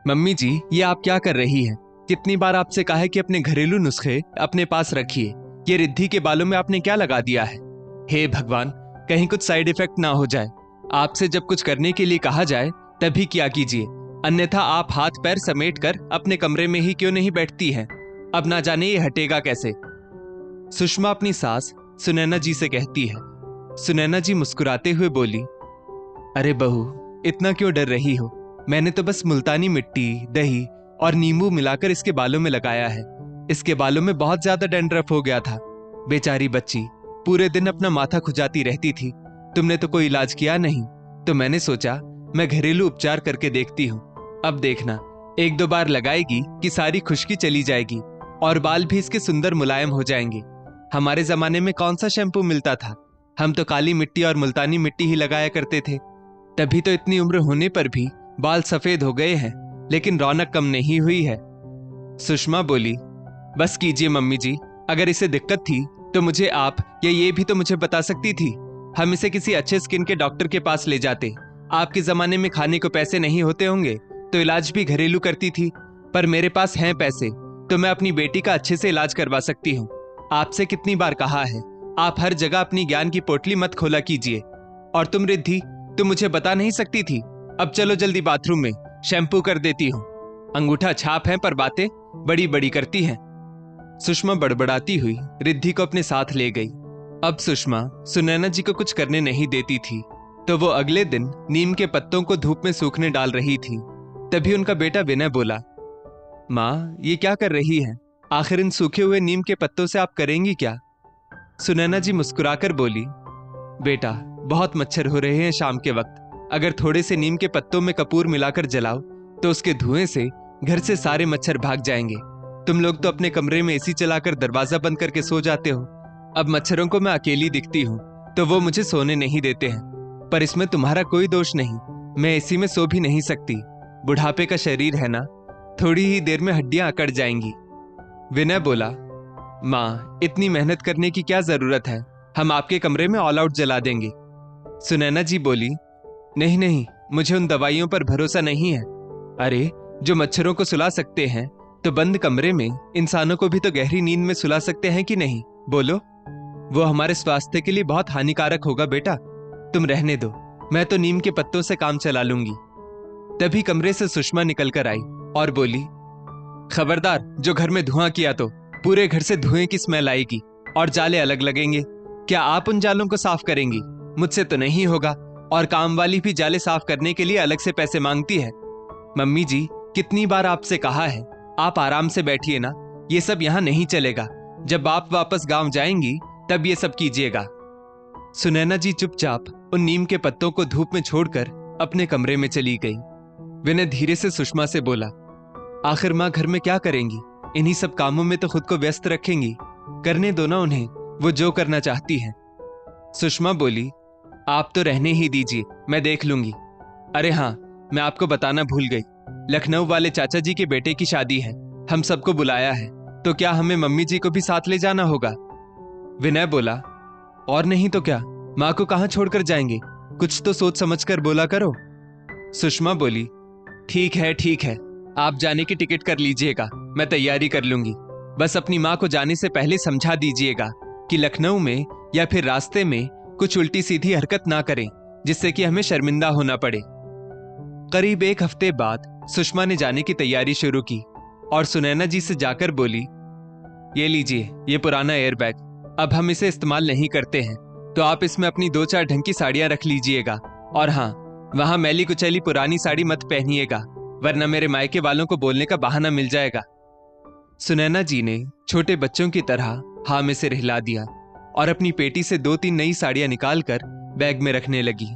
Mummy जी, ये आप क्या कर रही हैं? कितनी बार आपसे कहा है कि अपने घरेलू नुस्खे अपने पास रखिए। ये रिद्धि के बालों में आपने क्या लगा दिया है? हे भगवान, कहीं कुछ साइड इफेक्ट ना हो जाए। आपसे जब कुछ करने के लिए कहा जाए तभी किया कीजिए, अन्यथा आप हाथ पैर समेट कर अपने कमरे में ही क्यों नहीं बैठती हैं? अब ना जाने ये हटेगा कैसे। सुषमा अपनी सास सुनैना जी से कहती है। सुनैना जी मुस्कुराते हुए बोली, अरे बहू, इतना क्यों डर रही हो? मैंने तो बस मुल्तानी मिट्टी, दही और नींबू मिलाकर इसके बालों में लगाया है। इसके बालों में बहुत ज्यादा डैंड्रफ हो गया था। बेचारी बच्ची पूरे दिन अपना माथा खुजाती रहती थी। तुमने तो कोई इलाज किया नहीं, तो मैंने सोचा मैं घरेलू उपचार करके देखती हूँ। अब देखना, एक दो बार लगाएगी कि सारी खुश्की चली जाएगी और बाल भी इसके सुंदर मुलायम हो जाएंगे। हमारे जमाने में कौन सा शैम्पू मिलता था? हम तो काली मिट्टी और मुल्तानी मिट्टी ही लगाया करते थे। तभी तो इतनी उम्र होने पर भी बाल सफेद हो गए हैं, लेकिन रौनक कम नहीं हुई है। सुषमा बोली, बस कीजिए मम्मी जी, अगर इसे दिक्कत थी तो मुझे आप या ये भी तो मुझे बता सकती थी। हम इसे किसी अच्छे स्किन के डॉक्टर के पास ले जाते। आपके जमाने में खाने को पैसे नहीं होते होंगे तो इलाज भी घरेलू करती थी, पर मेरे पास हैं पैसे तो मैं अपनी बेटी का अच्छे से इलाज करवा सकती हूँ। आपसे कितनी बार कहा है, आप हर जगह अपनी ज्ञान की पोटली मत खोला कीजिए। और तुम रिद्धि, तुम मुझे बता नहीं सकती थी? अब चलो जल्दी बाथरूम में, शैम्पू कर देती हूँ। अंगूठा छाप है पर बातें बड़ी बड़ी करती हैं। सुषमा बड़बड़ाती हुई रिद्धि को अपने साथ ले गई। अब सुषमा सुनैना जी को कुछ करने नहीं देती थी, तो वो अगले दिन नीम के पत्तों को धूप में सूखने डाल रही थी। तभी उनका बेटा विनय बोला, माँ, ये क्या कर रही है? आखिर इन सूखे हुए नीम के पत्तों से आप करेंगी क्या? सुनैना जी मुस्कुराकर बोली, बेटा, बहुत मच्छर हो रहे हैं शाम के वक्त। अगर थोड़े से नीम के पत्तों में कपूर मिलाकर जलाओ तो उसके धुएं से घर से सारे मच्छर भाग जाएंगे। तुम लोग तो अपने कमरे में एसी चलाकर दरवाजा बंद करके सो जाते हो। अब मच्छरों को मैं अकेली दिखती हूँ तो वो मुझे सोने नहीं देते हैं, पर इसमें तुम्हारा कोई दोष नहीं। मैं एसी में सो भी नहीं सकती। बुढ़ापे का शरीर है ना, थोड़ी ही देर में हड्डियां अकड़ जाएंगी। विनय बोला, माँ, इतनी मेहनत करने की क्या जरूरत है? हम आपके कमरे में ऑल आउट जला देंगे। सुनैना जी बोली, नहीं नहीं, मुझे उन दवाइयों पर भरोसा नहीं है। अरे, जो मच्छरों को सुला सकते हैं तो बंद कमरे में इंसानों को भी तो गहरी नींद में सुला सकते हैं कि नहीं? बोलो। वो हमारे स्वास्थ्य के लिए बहुत हानिकारक होगा बेटा। तुम रहने दो, मैं तो नीम के पत्तों से काम चला लूंगी। तभी कमरे से सुषमा निकलकर आई और बोली, खबरदार, जो घर में धुआं किया तो पूरे घर से धुएं की स्मेल आएगी और जाले अलग लगेंगे। क्या आप उन जालों को साफ करेंगी? मुझसे तो नहीं होगा। और काम वाली भी जाले साफ करने के लिए अलग से पैसे मांगती है। मम्मी जी, कितनी बार आपसे कहा है, आप आराम से बैठिए ना, ये सब यहाँ नहीं चलेगा। जब आप वापस गांव जाएंगी तब ये सब कीजिएगा। सुनैना जी चुपचाप उन नीम के पत्तों को धूप में छोड़कर अपने कमरे में चली गई। विनय धीरे से सुषमा से बोला, आखिर माँ घर में क्या करेंगी? इन्हीं सब कामों में तो खुद को व्यस्त रखेंगी। करने दो ना उन्हें, वो जो करना चाहती हैं। सुषमा बोली, आप तो रहने ही दीजिए, मैं देख लूंगी। अरे हाँ, मैं आपको बताना भूल गई, लखनऊ वाले चाचा जी के बेटे की शादी है। हम सबको बुलाया है, तो क्या हमें मम्मी जी को भी साथ ले जाना होगा? विनय बोला, और नहीं तो क्या, माँ को कहाँ छोड़कर जाएंगे? कुछ तो सोच समझ कर बोला करो। सुषमा बोली, ठीक है, आप जाने की टिकट कर लीजिएगा, मैं तैयारी कर लूंगी। बस अपनी माँ को जाने से पहले समझा दीजिएगा कि लखनऊ में या फिर रास्ते में कुछ उल्टी सीधी हरकत ना करें, जिससे कि हमें शर्मिंदा होना पड़े। करीब एक हफ्ते बाद सुषमा ने जाने की तैयारी शुरू की और सुनैना जी से जाकर बोली, ये लीजिए, ये पुराना एयरबैग, अब हम इसे इस्तेमाल नहीं करते हैं, तो आप इसमें अपनी 2-4 ढंग की साड़ियां रख लीजिएगा। और हाँ, वहां मैली कुचैली पुरानी साड़ी मत पहनिएगा, वरना मेरे मायके वालों को बोलने का बहाना मिल जाएगा। सुनैना जी ने छोटे बच्चों की तरह हाँ में से हिला दिया और अपनी पेटी से 2-3 नई साड़ियां निकालकर बैग में रखने लगी।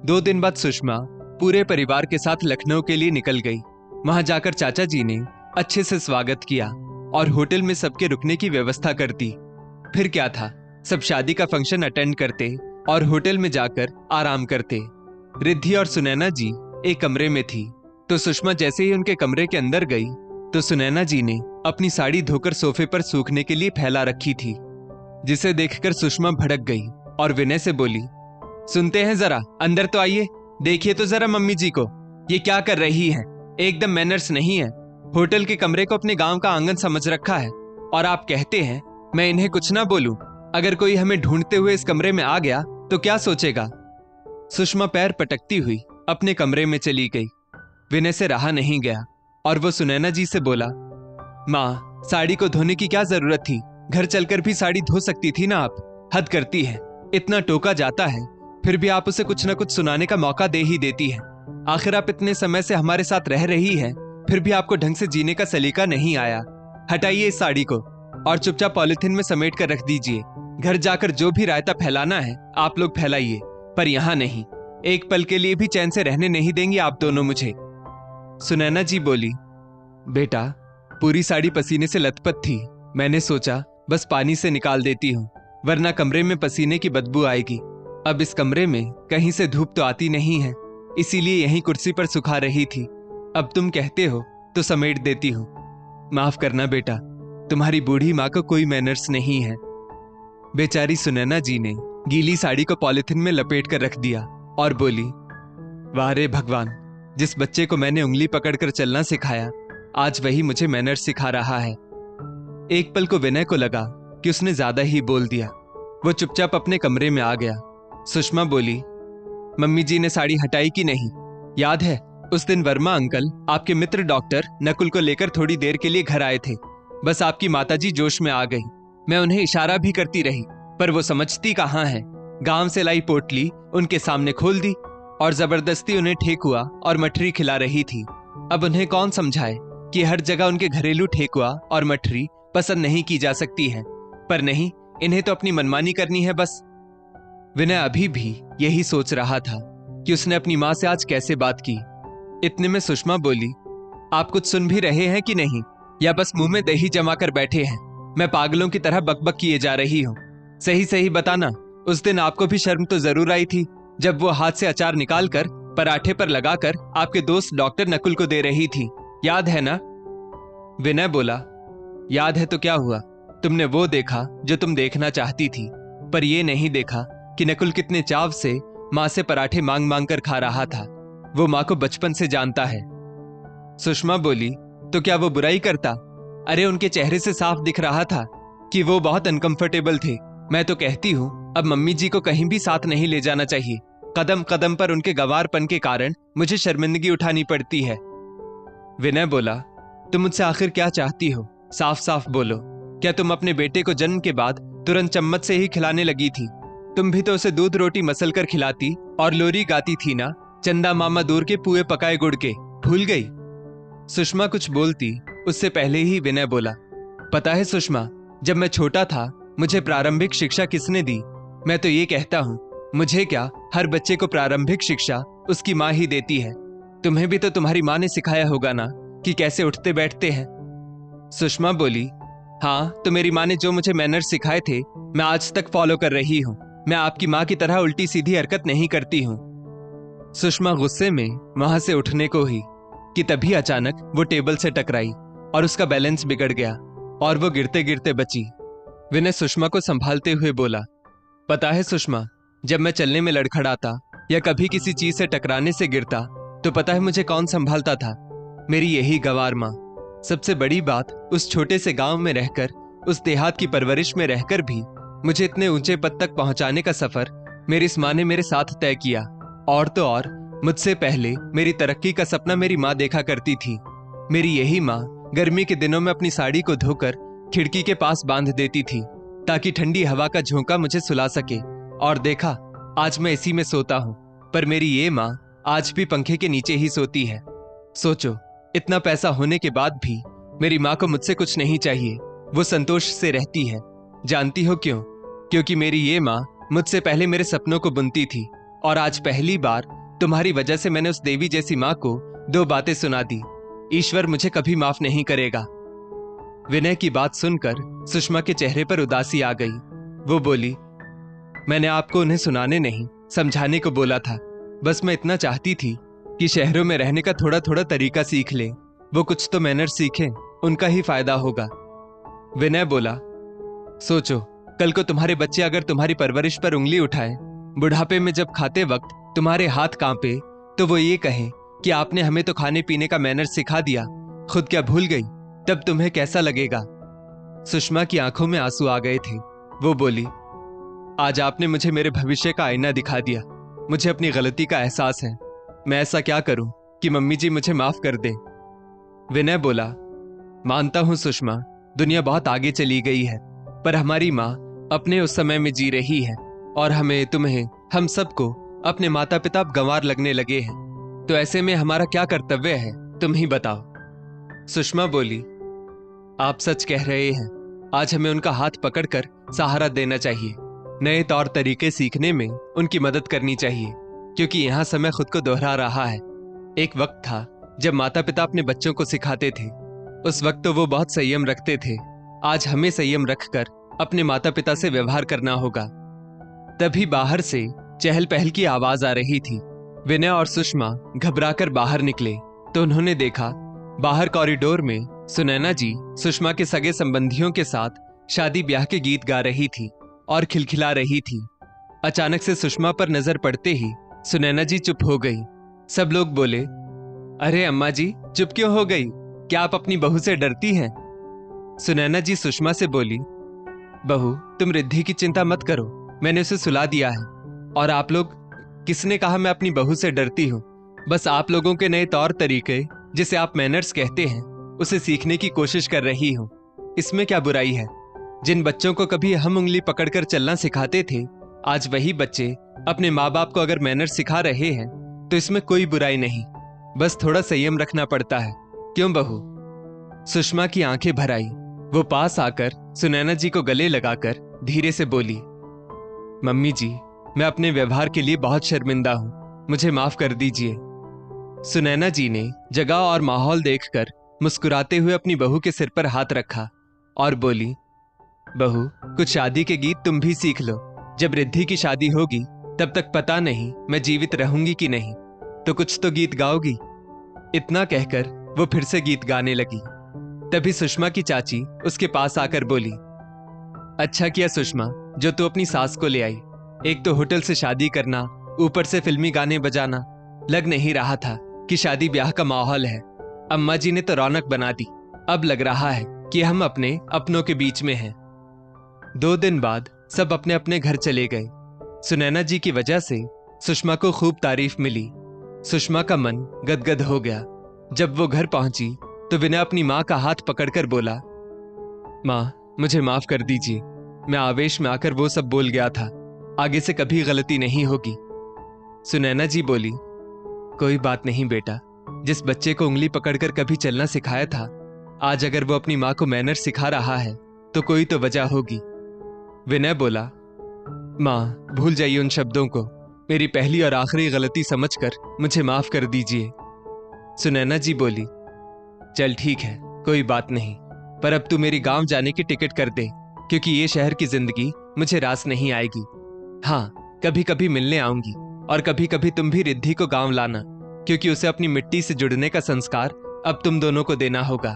2 दिन बाद सुषमा पूरे परिवार के साथ लखनऊ के लिए निकल गई। वहां जाकर चाचा जी ने अच्छे से स्वागत किया और होटल में सबके रुकने की व्यवस्था कर दी। फिर क्या था, सब शादी का फंक्शन अटेंड करते और होटल में जाकर आराम करते। रिद्धि और सुनैना जी एक कमरे में थी, तो सुषमा जैसे ही उनके कमरे के अंदर गई तो सुनैना जी ने अपनी साड़ी धोकर सोफे पर सूखने के लिए फैला रखी थी, जिसे देखकर सुषमा भड़क गई और विनय से बोली, सुनते हैं जरा, अंदर तो आइए, देखिए तो जरा मम्मी जी को, ये क्या कर रही हैं? एकदम मैनर्स नहीं है। होटल के कमरे को अपने गांव का आंगन समझ रखा है और आप कहते हैं मैं इन्हें कुछ ना बोलूं। अगर कोई हमें ढूंढते हुए इस कमरे में आ गया तो क्या सोचेगा? सुषमा पैर पटकती हुई अपने कमरे में चली गई। विनय से रहा नहीं गया और वो सुनैना जी से बोला, माँ, साड़ी को धोने की क्या जरूरत थी? घर चलकर भी साड़ी धो सकती थी ना आप। हद करती है, इतना टोका जाता है फिर भी आप उसे कुछ ना कुछ सुनाने का मौका दे ही देती है। आखिर आप इतने समय से हमारे साथ रह रही है, फिर भी आपको ढंग से जीने का सलीका नहीं आया। हटाइए इस साड़ी को और चुपचाप पॉलिथीन में समेट कर रख दीजिए। घर जाकर जो भी रायता फैलाना है आप लोग फैलाइए, पर यहां नहीं। एक पल के लिए भी चैन से रहने नहीं देंगी आप दोनों मुझे। सुनैना जी बोली, बेटा, पूरी साड़ी पसीने से लथपथ थी। मैंने सोचा बस पानी से निकाल देती हूँ, वरना कमरे में पसीने की बदबू आएगी। अब इस कमरे में कहीं से धूप तो आती नहीं है, इसीलिए यहीं कुर्सी पर सुखा रही थी। अब तुम कहते हो तो समेट देती हूँ। माफ करना बेटा, तुम्हारी बूढ़ी माँ को कोई मैनर्स नहीं है। बेचारी सुनैना जी ने गीली साड़ी को पॉलिथीन में लपेट कर रख दिया और बोली, वाह रे भगवान, जिस बच्चे को मैंने उंगली पकड़कर चलना सिखाया आज वही मुझे मैनर्स सिखा रहा है। एक पल को विनय को लगा कि उसने ज्यादा ही बोल दिया। वो चुपचाप अपने कमरे में आ गया। सुषमा बोली, मम्मी जी ने साड़ी हटाई कि नहीं? याद है उस दिन वर्मा अंकल आपके मित्र डॉक्टर नकुल को लेकर थोड़ी देर के लिए घर आए थे। बस आपकी माताजी जोश में आ गई। मैं उन्हें इशारा भी करती रही, पर वो समझती कहाँ है। गांव से लाई पोटली उनके सामने खोल दी और जबरदस्ती उन्हें ठेकुआ और मठरी खिला रही थी। अब उन्हें कौन समझाए कि हर जगह उनके घरेलू ठेकुआ और मठरी पसंद नहीं की जा सकती है। पर नहीं, इन्हें तो अपनी मनमानी करनी है बस। विनय अभी भी यही सोच रहा था कि उसने अपनी मां से आज कैसे बात की। इतने में सुषमा बोली, आप कुछ सुन भी रहे हैं कि नहीं, या बस मुंह में दही जमा कर बैठे हैं? मैं पागलों की तरह बकबक किए जा रही हूँ। सही सही बताना, उस दिन आपको भी शर्म तो जरूर आई थी जब वो हाथ से अचार निकालकर पराठे पर लगाकर आपके दोस्त डॉक्टर नकुल को दे रही थी, याद है ना? विनय बोला, याद है तो क्या हुआ? तुमने वो देखा जो तुम देखना चाहती थी, पर ये नहीं देखा कि नकुल कितने चाव से मां से पराठे मांग मांग कर खा रहा था। वो मां को बचपन से जानता है। सुषमा बोली, तो क्या वो बुराई करता? अरे उनके चेहरे से साफ दिख रहा था कि वो बहुत अनकंफर्टेबल थे। मैं तो कहती हूँ अब मम्मी जी को कहीं भी साथ नहीं ले जाना चाहिए। कदम कदम पर उनके गंवारपन के कारण मुझे शर्मिंदगी उठानी पड़ती है। विनय बोला, तुम मुझसे आखिर क्या चाहती हो? साफ साफ बोलो। क्या तुम अपने बेटे को जन्म के बाद तुरंत चम्मच से ही खिलाने लगी थी? तुम भी तो उसे दूध रोटी मसल कर खिलाती और लोरी गाती थी ना, चंदा मामा दूर के पुए पकाए गुड़ के। भूल गई? सुषमा कुछ बोलती उससे पहले ही विनय बोला, पता है सुषमा, जब मैं छोटा था मुझे प्रारंभिक शिक्षा किसने दी? मैं तो ये कहता हूँ, मुझे क्या, हर बच्चे को प्रारंभिक शिक्षा उसकी माँ ही देती है। तुम्हें भी तो तुम्हारी माँ ने सिखाया होगा ना कि कैसे उठते बैठते हैं। सुषमा बोली, हाँ, तो मेरी माँ ने जो मुझे मैनर्स सिखाए थे मैं आज तक फॉलो कर रही हूँ। मैं आपकी माँ की तरह उल्टी सीधी हरकत नहीं करती हूँ। सुषमा गुस्से में वहां से उठने को ही कि तभी अचानक वो टेबल से टकराई और उसका बैलेंस बिगड़ गया और वो गिरते गिरते बची। विनय सुषमा को संभालते हुए बोला, पता है सुषमा, जब मैं चलने में लड़खड़ाता या कभी किसी चीज से टकराने से गिरता तो पता है मुझे कौन संभालता था? मेरी यही गंवार माँ। सबसे बड़ी बात, उस छोटे से गांव में रहकर, उस देहात की परवरिश में रहकर भी मुझे इतने ऊंचे पद तक पहुंचाने का सफर मेरी इस माँ ने मेरे साथ तय किया। और तो और मुझसे पहले मेरी तरक्की का सपना मेरी माँ देखा करती थी। मेरी यही माँ गर्मी के दिनों में अपनी साड़ी को धोकर खिड़की के पास बांध देती थी ताकि ठंडी हवा का झोंका मुझे सुला सके। और देखा, आज मैं इसी में सोता हूँ, पर मेरी ये माँ आज भी पंखे के नीचे ही सोती है। सोचो, इतना पैसा होने के बाद भी मेरी माँ को मुझसे कुछ नहीं चाहिए। वो संतोष से रहती है। जानती हो क्यों? क्योंकि मेरी ये माँ मुझसे पहले मेरे सपनों को बुनती थी और आज पहली बार तुम्हारी वजह से मैंने उस देवी जैसी माँ को 2 बातें सुना दी। ईश्वर मुझे कभी माफ नहीं करेगा। विनय की बात सुनकर सुषमा के चेहरे पर उदासी आ गई। वो बोली, मैंने आपको उन्हें सुनाने नहीं, समझाने को बोला था। बस मैं इतना चाहती थी कि शहरों में रहने का थोड़ा थोड़ा तरीका सीख ले। वो कुछ तो मैनर सीखें, उनका ही फायदा होगा। विनय बोला, सोचो, कल को तुम्हारे बच्चे अगर तुम्हारी परवरिश पर उंगली उठाए, बुढ़ापे में जब खाते वक्त तुम्हारे हाथ कांपे, तो वो ये कहें कि आपने हमें तो खाने पीने का मैनर सिखा दिया, खुद क्या भूल गई? तब तुम्हें कैसा लगेगा? सुषमा की आंखों में आंसू आ गए थे। वो बोली, आज आपने मुझे मेरे भविष्य का आईना दिखा दिया। मुझे अपनी गलती का एहसास है। मैं ऐसा क्या करूं कि मम्मी जी मुझे माफ कर दे? विनय बोला, मानता हूं सुषमा, दुनिया बहुत आगे चली गई है, पर हमारी माँ अपने उस समय में जी रही है और हमें, तुम्हें, हम सबको अपने माता पिता गंवार लगने लगे हैं। तो ऐसे में हमारा क्या कर्तव्य है, तुम ही बताओ। सुषमा बोली, आप सच कह रहे हैं। आज हमें उनका हाथ पकड़कर सहारा देना चाहिए, नए तौर तरीके सीखने में उनकी मदद करनी चाहिए, क्योंकि यहां समय खुद को दोहरा रहा है। एक वक्त था जब माता पिता अपने बच्चों को सिखाते थे। उस वक्त तो वो बहुत संयम रखते थे। आज हमें संयम रखकर अपने माता पिता से व्यवहार करना होगा। तभी बाहर से चहल पहल की आवाज आ रही थी। विनय और सुषमा घबराकर बाहर निकले तो उन्होंने देखा बाहर कॉरिडोर में सुनैना जी सुषमा के सगे संबंधियों के साथ शादी ब्याह के गीत गा रही थी और खिलखिला रही थी। अचानक से सुषमा पर नजर पड़ते ही सुनैना जी चुप हो गई। सब लोग बोले, अरे अम्मा जी, चुप क्यों हो गई? क्या आप अपनी बहू से डरती हैं? सुनैना जी सुषमा से बोली, बहू, तुम रिद्धि की चिंता मत करो, मैंने उसे सुला दिया है। और आप लोग, किसने कहा मैं अपनी बहू से डरती हूं? बस आप लोगों के नए तौर तरीके, जिसे आप मैनर्स कहते हैं, उसे सीखने की कोशिश कर रही हूं। इसमें क्या बुराई है? जिन बच्चों को कभी हम उंगली पकड़कर चलना सिखाते थे, आज वही बच्चे अपने माँ बाप को अगर मैनर्स सिखा रहे हैं तो इसमें कोई बुराई नहीं। बस थोड़ा संयम रखना पड़ता है। क्यों बहू? सुषमा की आंखें भर आई। वो पास आकर सुनैना जी को गले लगाकर धीरे से बोली, मम्मी जी, मैं अपने व्यवहार के लिए बहुत शर्मिंदा हूं, मुझे माफ कर दीजिए। सुनैना जी ने जगह और माहौल देखकर मुस्कुराते हुए अपनी बहू के सिर पर हाथ रखा और बोली, बहू, कुछ शादी के गीत तुम भी सीख लो। जब रिद्धि की शादी होगी तब तक पता नहीं मैं जीवित रहूंगी कि नहीं, तो कुछ तो गीत गाओगी। इतना कहकर वो फिर से गीत गाने लगी। तभी सुषमा की चाची उसके पास आकर बोली, अच्छा किया सुषमा जो तू अपनी सास को ले आई। एक तो होटल से शादी करना, ऊपर से फिल्मी गाने बजाना। लग नहीं रहा था कि शादी ब्याह का माहौल है। अम्मा जी ने तो रौनक बना दी। अब लग रहा है कि हम अपने अपनों के बीच में हैं। 2 दिन बाद सब अपने अपने घर चले गए। सुनैना जी की वजह से सुषमा को खूब तारीफ मिली। सुषमा का मन गदगद हो गया। जब वो घर पहुंची तो विनय अपनी माँ का हाथ पकड़कर बोला, माँ, मुझे माफ कर दीजिए, मैं आवेश में आकर वो सब बोल गया था। आगे से कभी गलती नहीं होगी। सुनैना जी बोली, कोई बात नहीं बेटा, जिस बच्चे को उंगली पकड़कर कभी चलना सिखाया था, आज अगर वो अपनी माँ को मैनर सिखा रहा है तो कोई तो वजह होगी। विनय बोला, माँ, भूल जाइए उन शब्दों को। मेरी पहली और आखिरी गलती समझकर मुझे माफ कर दीजिए। सुनैना जी बोली, चल ठीक है, कोई बात नहीं, पर अब तू मेरी गांव जाने की टिकट कर दे, क्योंकि ये शहर की जिंदगी मुझे रास नहीं आएगी। हाँ, कभी कभी मिलने आऊंगी और कभी कभी तुम भी रिद्धि को गांव लाना, क्योंकि उसे अपनी मिट्टी से जुड़ने का संस्कार अब तुम दोनों को देना होगा।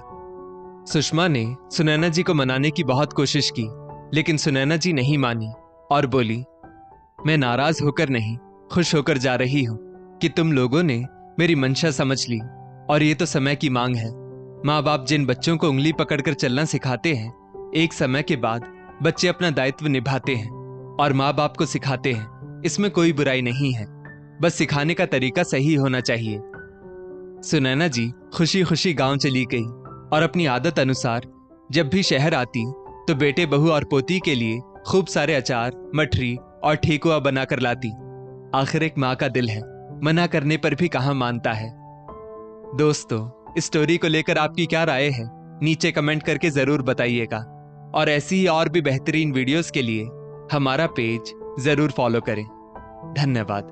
सुषमा ने सुनैना जी को मनाने की बहुत कोशिश की, लेकिन सुनैना जी नहीं मानी और बोली, मैं नाराज होकर नहीं, खुश होकर जा रही हूं कि तुम लोगों ने मेरी मंशा समझ ली और ये तो समय की मांग है। माँ बाप जिन बच्चों को उंगली पकड़कर चलना सिखाते हैं, एक समय के बाद बच्चे अपना दायित्व निभाते हैं और माँ बाप को सिखाते हैं। इसमें कोई बुराई नहीं है, बस सिखाने का तरीका सही होना चाहिए। सुनैना जी खुशी खुशी गांव चली गई और अपनी आदत अनुसार जब भी शहर आती तो बेटे, बहू और पोती के लिए खूब सारे अचार, मठरी और ठेकुआ बनाकर लाती। आखिर एक माँ का दिल है, मना करने पर भी कहाँ मानता है। दोस्तों, इस स्टोरी को लेकर आपकी क्या राय है, नीचे कमेंट करके जरूर बताइएगा। और ऐसी ही और भी बेहतरीन वीडियोस के लिए हमारा पेज जरूर फॉलो करें। धन्यवाद।